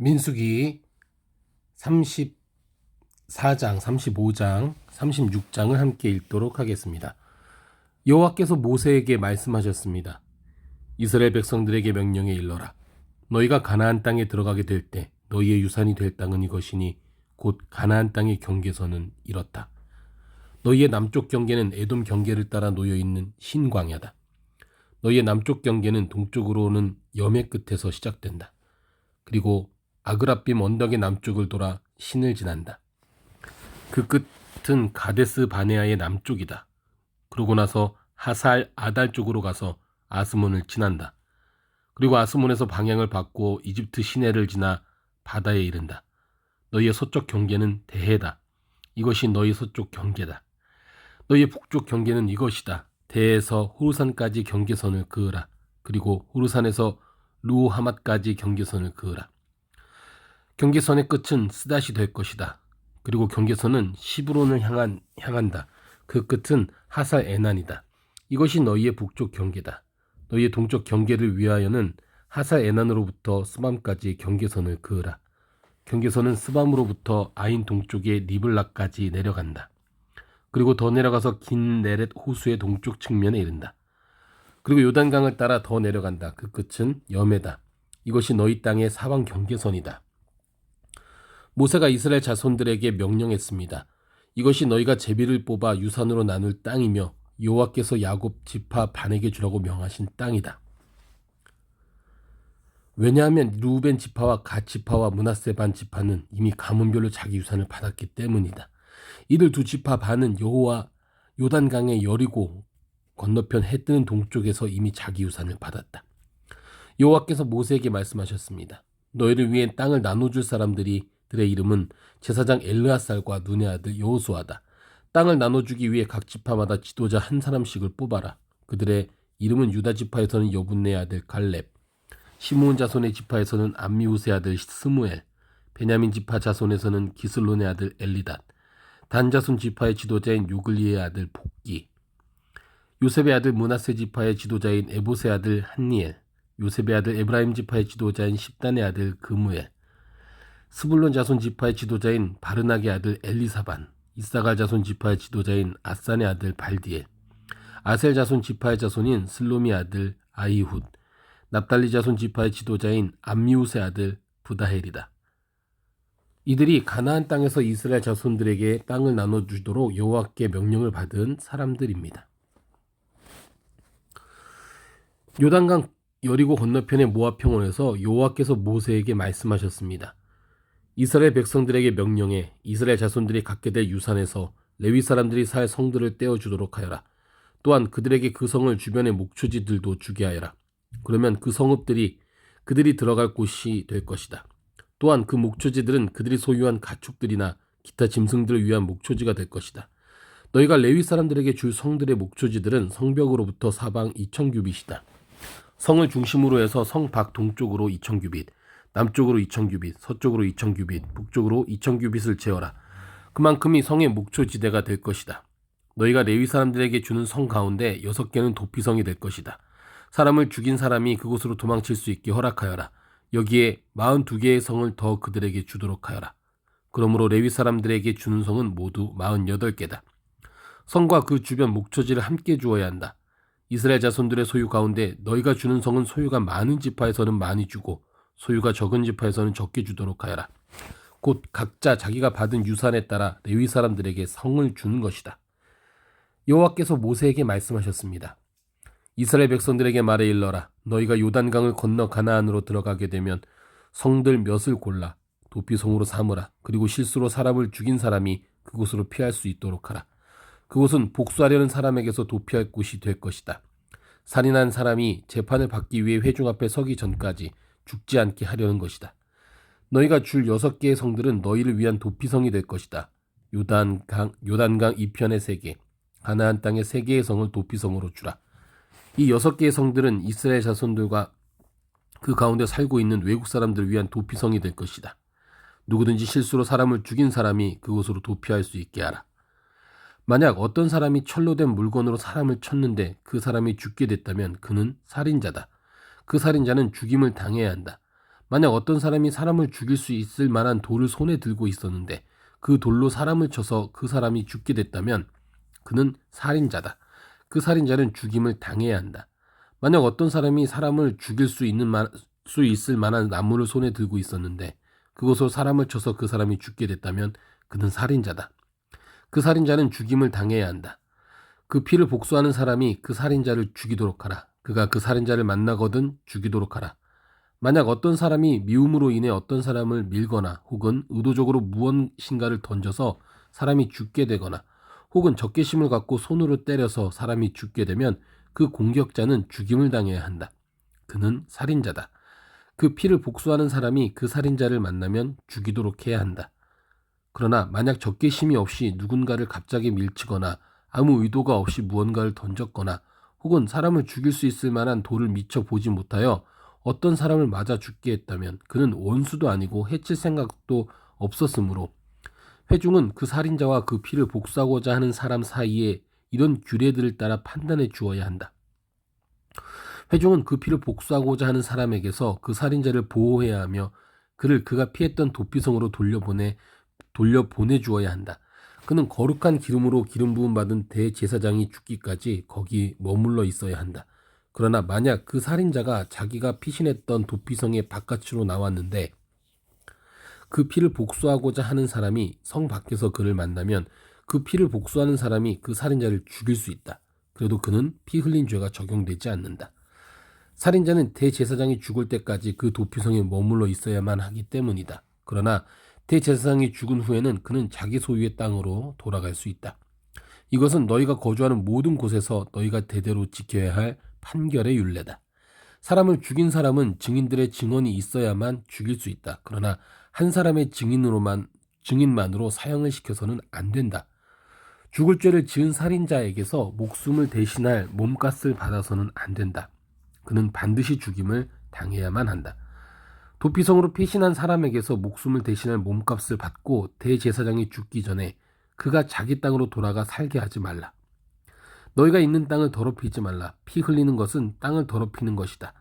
민수기 34장, 35장, 36장을 함께 읽도록 하겠습니다. 여호와께서 모세에게 말씀하셨습니다. 이스라엘 백성들에게 명령해 일러라. 너희가 가나안 땅에 들어가게 될 때 너희의 유산이 될 땅은 이것이니 곧 가나안 땅의 경계선은 이렇다. 너희의 남쪽 경계는 에돔 경계를 따라 놓여있는 흰 광야다. 너희의 남쪽 경계는 동쪽으로 오는 염해 끝에서 시작된다. 그리고 아그라빔 언덕의 남쪽을 돌아 신을 지난다. 그 끝은 가데스 바네아의 남쪽이다. 그러고 나서 하살 아달 쪽으로 가서 아스몬을 지난다. 그리고 아스몬에서 방향을 바꾸어 이집트 시내를 지나 바다에 이른다. 너희의 서쪽 경계는 대해다. 이것이 너희 서쪽 경계다. 너희의 북쪽 경계는 이것이다. 대에서 호르산까지 경계선을 그으라. 그리고 호르산에서 루하맛까지 경계선을 그으라. 경계선의 끝은 스닷이 될 것이다. 그리고 경계선은 시브론을 향한다. 그 끝은 하살 에난이다. 이것이 너희의 북쪽 경계다. 너희의 동쪽 경계를 위하여는 하살 에난으로부터 스밤까지 경계선을 그으라. 경계선은 스밤으로부터 아인 동쪽의 리블라까지 내려간다. 그리고 더 내려가서 긴 네렛 호수의 동쪽 측면에 이른다. 그리고 요단강을 따라 더 내려간다. 그 끝은 여메다. 이것이 너희 땅의 사방 경계선이다. 모세가 이스라엘 자손들에게 명령했습니다. 이것이 너희가 제비를 뽑아 유산으로 나눌 땅이며 여호와께서 야곱 지파 반에게 주라고 명하신 땅이다. 왜냐하면 루벤 지파와 갓 지파와 므낫세 반 지파는 이미 가문별로 자기 유산을 받았기 때문이다. 이들 두 지파 반은 여호와 요단강의 여리고 건너편 해 뜨는 동쪽에서 이미 자기 유산을 받았다. 여호와께서 모세에게 말씀하셨습니다. 너희를 위해 땅을 나눠줄 사람들의 이름은 제사장 엘르아살과 눈의 아들 여호수아다. 땅을 나눠주기 위해 각 지파마다 지도자 한 사람씩을 뽑아라. 그들의 이름은 유다 지파에서는 여분네 아들 갈렙, 시므온 자손의 지파에서는 암미우스의 아들 스무엘, 베냐민 지파 자손에서는 기슬론의 아들 엘리닷, 단 자손 지파의 지도자인 요글리의 아들 복기, 요셉의 아들 므낫세 지파의 지도자인 에봇의 아들 한니엘, 요셉의 아들 에브라임 지파의 지도자인 십단의 아들 그무엘, 스불론 자손 지파의 지도자인 바르낙의 아들 엘리사반, 이사갈 자손 지파의 지도자인 아산의 아들 발디엘, 아셀 자손 지파의 자손인 슬로미 아들 아이훗, 납달리 자손 지파의 지도자인 암미우스의 아들 부다헬이다. 이들이 가나안 땅에서 이스라엘 자손들에게 땅을 나눠주도록 여호와께 명령을 받은 사람들입니다. 요단강 여리고 건너편의 모압 평원에서 여호와께서 모세에게 말씀하셨습니다. 이스라엘 백성들에게 명령해 이스라엘 자손들이 갖게 될 유산에서 레위 사람들이 살 성들을 떼어주도록 하여라. 또한 그들에게 그 성을 주변의 목초지들도 주게 하여라. 그러면 그 성읍들이 그들이 들어갈 곳이 될 것이다. 또한 그 목초지들은 그들이 소유한 가축들이나 기타 짐승들을 위한 목초지가 될 것이다. 너희가 레위 사람들에게 줄 성들의 목초지들은 성벽으로부터 사방 2000규빗이다. 성을 중심으로 해서 성 밖 동쪽으로 2000규빗, 남쪽으로 2000규빗, 서쪽으로 2000규빗, 북쪽으로 2000규빗을 재어라. 그만큼이 성의 목초지대가 될 것이다. 너희가 레위 사람들에게 주는 성 가운데 6개는 도피성이 될 것이다. 사람을 죽인 사람이 그곳으로 도망칠 수 있게 허락하여라. 여기에 42개의 성을 더 그들에게 주도록 하여라. 그러므로 레위 사람들에게 주는 성은 모두 48개다. 성과 그 주변 목초지를 함께 주어야 한다. 이스라엘 자손들의 소유 가운데 너희가 주는 성은 소유가 많은 지파에서는 많이 주고 소유가 적은 지파에서는 적게 주도록 하여라. 곧 각자 자기가 받은 유산에 따라 레위 사람들에게 성을 주는 것이다. 여호와께서 모세에게 말씀하셨습니다. 이스라엘 백성들에게 말해 일러라. 너희가 요단강을 건너 가나안으로 들어가게 되면 성들 몇을 골라 도피성으로 삼으라. 그리고 실수로 사람을 죽인 사람이 그곳으로 피할 수 있도록 하라. 그곳은 복수하려는 사람에게서 도피할 곳이 될 것이다. 살인한 사람이 재판을 받기 위해 회중 앞에 서기 전까지 죽지 않게 하려는 것이다. 너희가 줄 6개의 성들은 너희를 위한 도피성이 될 것이다. 요단강 이편의 3개, 가나안 땅의 3개의 성을 도피성으로 주라. 이 6개의 성들은 이스라엘 자손들과 그 가운데 살고 있는 외국 사람들을 위한 도피성이 될 것이다. 누구든지 실수로 사람을 죽인 사람이 그곳으로 도피할 수 있게 하라. 만약 어떤 사람이 철로 된 물건으로 사람을 쳤는데 그 사람이 죽게 됐다면 그는 살인자다. 그 살인자는 죽임을 당해야 한다. 만약 어떤 사람이 사람을 죽일 수 있을 만한 돌을 손에 들고 있었는데 그 돌로 사람을 쳐서 그 사람이 죽게 됐다면 그는 살인자다. 그 살인자는 죽임을 당해야 한다. 만약 어떤 사람이 사람을 죽일 수 있을 만한 나무를 손에 들고 있었는데 그것으로 사람을 쳐서 그 사람이 죽게 됐다면 그는 살인자다. 그 살인자는 죽임을 당해야 한다. 그 피를 복수하는 사람이 그 살인자를 죽이도록 하라. 그가 그 살인자를 만나거든 죽이도록 하라. 만약 어떤 사람이 미움으로 인해 어떤 사람을 밀거나 혹은 의도적으로 무언가를 던져서 사람이 죽게 되거나 혹은 적개심을 갖고 손으로 때려서 사람이 죽게 되면 그 공격자는 죽임을 당해야 한다. 그는 살인자다. 그 피를 복수하는 사람이 그 살인자를 만나면 죽이도록 해야 한다. 그러나 만약 적개심이 없이 누군가를 갑자기 밀치거나 아무 의도가 없이 무언가를 던졌거나 혹은 사람을 죽일 수 있을 만한 돌을 미처 보지 못하여 어떤 사람을 맞아 죽게 했다면 그는 원수도 아니고 해칠 생각도 없었으므로 회중은 그 살인자와 그 피를 복수하고자 하는 사람 사이에 이런 규례들을 따라 판단해 주어야 한다. 회중은 그 피를 복수하고자 하는 사람에게서 그 살인자를 보호해야 하며 그를 그가 피했던 도피성으로 돌려보내 주어야 한다. 그는 거룩한 기름으로 기름 부음 받은 대제사장이 죽기까지 거기 머물러 있어야 한다. 그러나 만약 그 살인자가 자기가 피신했던 도피성의 바깥으로 나왔는데 그 피를 복수하고자 하는 사람이 성 밖에서 그를 만나면 그 피를 복수하는 사람이 그 살인자를 죽일 수 있다. 그래도 그는 피 흘린 죄가 적용되지 않는다. 살인자는 대제사장이 죽을 때까지 그 도피성에 머물러 있어야만 하기 때문이다. 그러나 대제사장이 죽은 후에는 그는 자기 소유의 땅으로 돌아갈 수 있다. 이것은 너희가 거주하는 모든 곳에서 너희가 대대로 지켜야 할 판결의 율례다. 사람을 죽인 사람은 증인들의 증언이 있어야만 죽일 수 있다. 그러나 한 사람의 증인만으로 사형을 시켜서는 안 된다. 죽을 죄를 지은 살인자에게서 목숨을 대신할 몸값을 받아서는 안 된다. 그는 반드시 죽임을 당해야만 한다. 도피성으로 피신한 사람에게서 목숨을 대신할 몸값을 받고 대제사장이 죽기 전에 그가 자기 땅으로 돌아가 살게 하지 말라. 너희가 있는 땅을 더럽히지 말라. 피 흘리는 것은 땅을 더럽히는 것이다.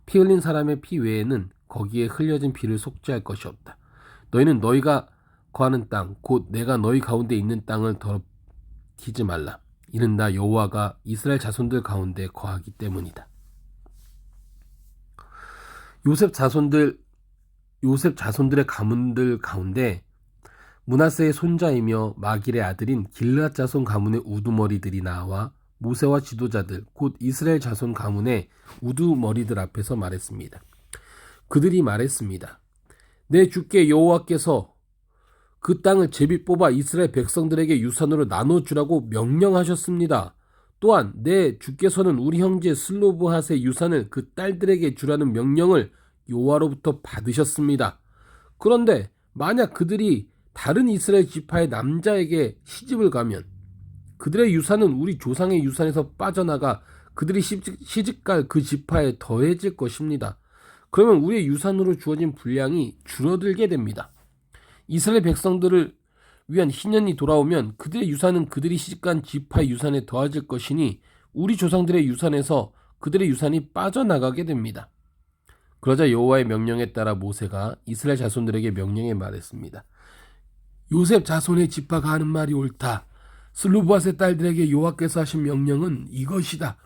피 흘린 사람의 피 외에는 거기에 흘려진 피를 속죄할 것이 없다. 너희는 너희가 거하는 땅, 곧 내가 너희 가운데 있는 땅을 더럽히지 말라. 이는 나 여호와가 이스라엘 자손들 가운데 거하기 때문이다. 요셉 자손들의 가문들 가운데 므낫세의 손자이며 마길의 아들인 길앗 자손 가문의 우두머리들이 나와 모세와 지도자들 곧 이스라엘 자손 가문의 우두머리들 앞에서 말했습니다. 그들이 말했습니다. 내 주께 여호와께서 그 땅을 제비 뽑아 이스라엘 백성들에게 유산으로 나눠주라고 명령하셨습니다. 또한 내 주께서는 우리 형제 슬로브핫의 유산을 그 딸들에게 주라는 명령을 여호와로부터 받으셨습니다. 그런데 만약 그들이 다른 이스라엘 지파의 남자에게 시집을 가면 그들의 유산은 우리 조상의 유산에서 빠져나가 그들이 시집갈 그 지파에 더해질 것입니다. 그러면 우리의 유산으로 주어진 분량이 줄어들게 됩니다. 이스라엘 백성들을 위한 희년이 돌아오면 그들의 유산은 그들이 시집간 지파의 유산에 더해질 것이니 우리 조상들의 유산에서 그들의 유산이 빠져나가게 됩니다. 그러자 여호와의 명령에 따라 모세가 이스라엘 자손들에게 명령해 말했습니다. 요셉 자손의 지파가 하는 말이 옳다. 슬로브핫의 딸들에게 여호와께서 하신 명령은 이것이다.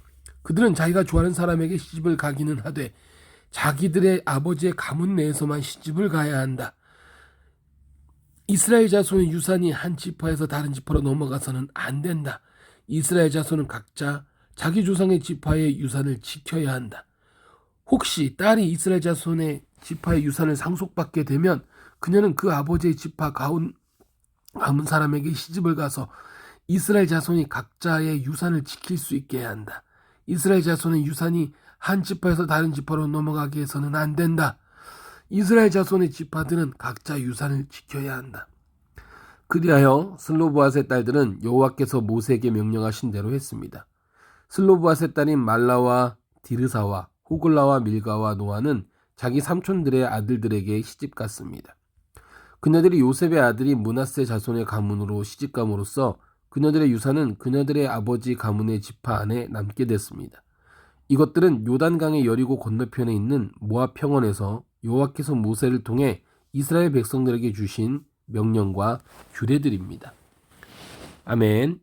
그들은 자기가 좋아하는 사람에게 시집을 가기는 하되 자기들의 아버지의 가문 내에서만 시집을 가야 한다. 이스라엘 자손의 유산이 한 지파에서 다른 지파로 넘어가서는 안 된다. 이스라엘 자손은 각자 자기 조상의 지파의 유산을 지켜야 한다. 혹시 딸이 이스라엘 자손의 지파의 유산을 상속받게 되면 그녀는 그 아버지의 지파 가문 사람에게 시집을 가서 이스라엘 자손이 각자의 유산을 지킬 수 있게 해야 한다. 이스라엘 자손의 유산이 한 지파에서 다른 지파로 넘어가게 해서는 안 된다. 이스라엘 자손의 지파들은 각자 유산을 지켜야 한다. 그리하여 슬로브핫의 딸들은 여호와께서 모세에게 명령하신 대로 했습니다. 슬로브핫의 딸인 말라와 디르사와 호글라와 밀가와 노아는 자기 삼촌들의 아들들에게 시집갔습니다. 그녀들이 요셉의 아들인 므낫세 자손의 가문으로 시집감으로써 그녀들의 유산은 그녀들의 아버지 가문의 지파 안에 남게 됐습니다. 이것들은 요단강의 여리고 건너편에 있는 모압 평원에서 여호와께서 모세를 통해 이스라엘 백성들에게 주신 명령과 규례들입니다. 아멘.